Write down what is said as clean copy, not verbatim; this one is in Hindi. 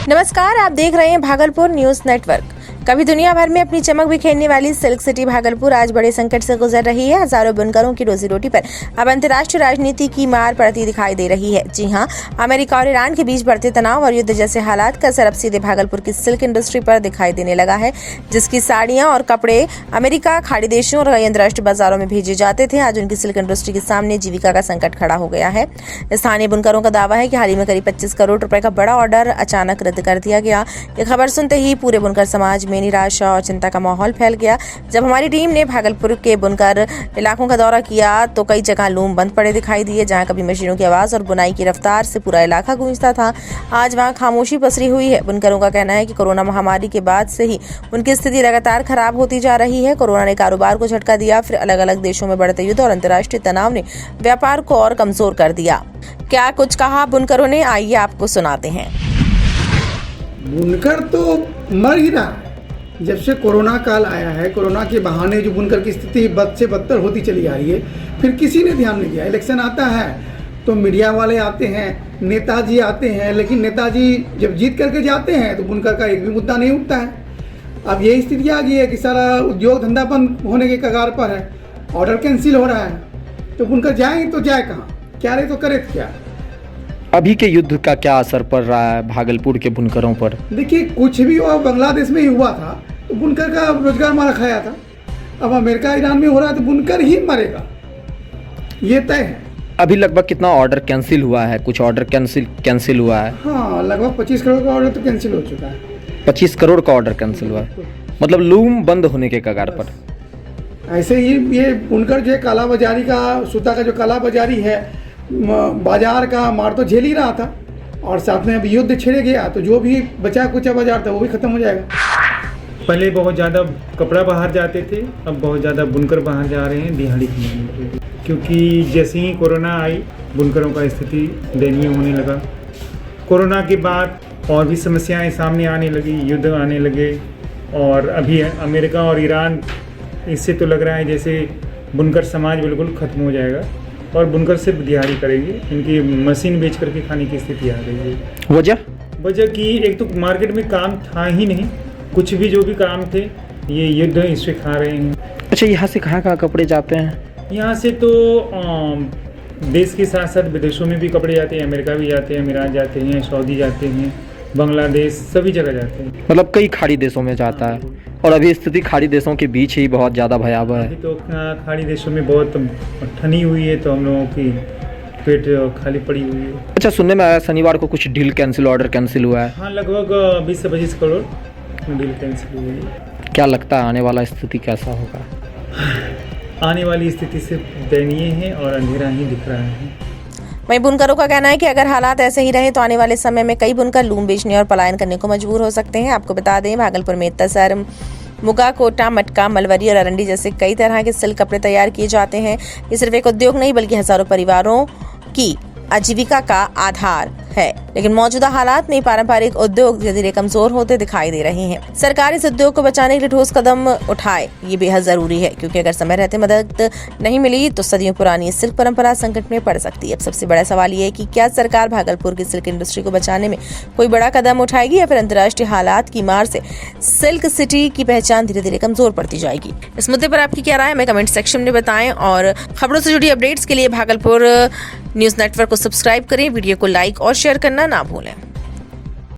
नमस्कार, आप देख रहे हैं भागलपुर न्यूज नेटवर्क। कभी दुनिया भर में अपनी चमक बिखेरने वाली सिल्क सिटी भागलपुर आज बड़े संकट से गुजर रही है। हजारों बुनकरों की रोजी रोटी पर अब अंतर्राष्ट्रीय राजनीति की मार पड़ती दिखाई दे रही है। जी हां, अमेरिका और ईरान के बीच बढ़ते तनाव और युद्ध जैसे हालात का असर अब सीधे भागलपुर की सिल्क इंडस्ट्री पर दिखाई देने लगा है, जिसकी साड़ियां और कपड़े अमेरिका, खाड़ी देशों और कई अंतर्राष्ट्रीय बाजारों में भेजे जाते थे। आज उनकी सिल्क इंडस्ट्री के सामने जीविका का संकट खड़ा हो गया है। स्थानीय बुनकरों का दावा है कि हाल ही में करीब 25 करोड़ रुपए का बड़ा ऑर्डर अचानक रद्द कर दिया गया। ये खबर सुनते ही पूरे बुनकर समाज में निराशा और चिंता का माहौल फैल गया। जब हमारी टीम ने भागलपुर के बुनकर इलाकों का दौरा किया तो कई जगह लूम बंद पड़े दिखाई दिए, जहां कभी मशीनों की आवाज और बुनाई की रफ्तार से पूरा इलाका गूंजता था। आज वहां खामोशी पसरी हुई है। बुनकरों का कहना है कि कोरोना महामारी के बाद से ही उनकी स्थिति लगातार खराब होती जा रही है। कोरोना ने कारोबार को झटका दिया, फिर अलग अलग देशों में बढ़ते युद्ध और अंतर्राष्ट्रीय तनाव ने व्यापार को और कमजोर कर दिया। क्या कुछ कहा बुनकरों ने, आइए आपको सुनाते हैं। बुनकर तो मर ही रहा है। जब से कोरोना काल आया है, कोरोना के बहाने जो बुनकर की स्थिति बद से बदतर होती चली आ रही है। फिर किसी ने ध्यान नहीं दिया। इलेक्शन आता है तो मीडिया वाले आते हैं, नेताजी आते हैं, लेकिन नेताजी जब जीत करके जाते हैं तो बुनकर का एक भी मुद्दा नहीं उठता है। अब यही स्थिति आ गई है कि सारा उद्योग धंधा बंद होने के कगार पर है, ऑर्डर कैंसिल हो रहा है, तो बुनकर जाए तो जाए कहाँ, क्या रहे तो करे तो क्या। अभी के युद्ध का क्या असर पड़ रहा है भागलपुर के बुनकरों पर? देखिए, कुछ भी हुआ बांग्लादेश में ही हुआ था तो बुनकर का रोजगार मारा खाया था। अब अमेरिका ईरान में हो रहा है तो बुनकर ही मरेगा, ये तय है। अभी लगभग कितना ऑर्डर कैंसिल हुआ है? कुछ ऑर्डर कैंसिल हुआ है? हाँ, लगभग 25 करोड़ का ऑर्डर तो कैंसिल हो चुका है। 25 करोड़ का ऑर्डर कैंसिल हुआ है, मतलब लूम बंद होने के कगार पर। ऐसे ही ये बुनकर जो है काला बाजारी का, सूता का जो काला बाजारी है, बाजार का मार तो झेल ही रहा था, और साथ में अब युद्ध छिड़ गया तो जो भी बचा कुचा बाजार था वो भी खत्म हो जाएगा। पहले बहुत ज़्यादा कपड़ा बाहर जाते थे, अब बहुत ज़्यादा बुनकर बाहर जा रहे हैं दिहाड़ी कमाने के लिए, क्योंकि जैसे ही कोरोना आई बुनकरों का स्थिति दयनीय होने लगा। कोरोना के बाद और भी समस्याएं सामने आने लगी, युद्ध आने लगे, और अभी अमेरिका और ईरान, इससे तो लग रहा है जैसे बुनकर समाज बिल्कुल ख़त्म हो जाएगा और बुनकर सिर्फ दिहाड़ी करेंगे। इनकी मशीन बेच करके खाने की स्थिति आ गई है। वजह कि एक तो मार्केट में काम था ही नहीं, कुछ भी जो भी काम थे ये युद्ध इससे खा रहे हैं। अच्छा, यहाँ से कहाँ कपड़े जाते हैं? यहाँ से तो देश के साथ साथ विदेशों में भी कपड़े जाते हैं, अमेरिका भी जाते हैं, ईरान जाते हैं, सऊदी जाते हैं, बांग्लादेश, सभी जगह जाते हैं। मतलब कई खाड़ी देशों में जाता है, और अभी स्थिति खाड़ी देशों के बीच ही बहुत ज़्यादा भयावह है। अभी तो खाड़ी देशों में बहुत ठनी हुई है, तो हम लोगों की पेट खाली पड़ी हुई है। अच्छा, सुनने में आया शनिवार को कुछ डील कैंसिल, ऑर्डर कैंसिल हुआ है। हाँ, लगभग 20 से 25 करोड़ डील कैंसिल हुई है। क्या लगता है आने वाला स्थिति कैसा होगा? आने वाली स्थिति से दयनीय है और अंधेरा ही दिख रहा है। वहीं बुनकरों का कहना है कि अगर हालात ऐसे ही रहे तो आने वाले समय में कई बुनकर लूम बेचने और पलायन करने को मजबूर हो सकते हैं। आपको बता दें, भागलपुर में तसर, मुगा, कोटा, मटका, मलवरी और अरंडी जैसे कई तरह के सिल्क कपड़े तैयार किए जाते हैं। ये सिर्फ एक उद्योग नहीं बल्कि हजारों परिवारों की आजीविका का आधार है। लेकिन मौजूदा हालात में पारंपरिक उद्योग धीरे धीरे कमजोर होते दिखाई दे रहे हैं। सरकार इस उद्योग को बचाने के लिए ठोस कदम उठाए, ये बेहद जरूरी है, क्योंकि अगर समय रहते मदद नहीं मिली तो सदियों पुरानी सिल्क परंपरा संकट में पड़ सकती है। अब सबसे बड़ा सवाल ये है कि क्या सरकार भागलपुर की सिल्क इंडस्ट्री को बचाने में कोई बड़ा कदम उठाएगी, या फिर अंतर्राष्ट्रीय हालात की मार से सिल्क सिटी की पहचान धीरे धीरे कमजोर पड़ती जाएगी। इस मुद्दे पर आपकी क्या राय है, हमें कमेंट सेक्शन में बताएं, और खबरों से जुड़ी अपडेट्स के लिए भागलपुर न्यूज नेटवर्क को सब्सक्राइब करें, वीडियो को लाइक और शेयर करना ना भूलें।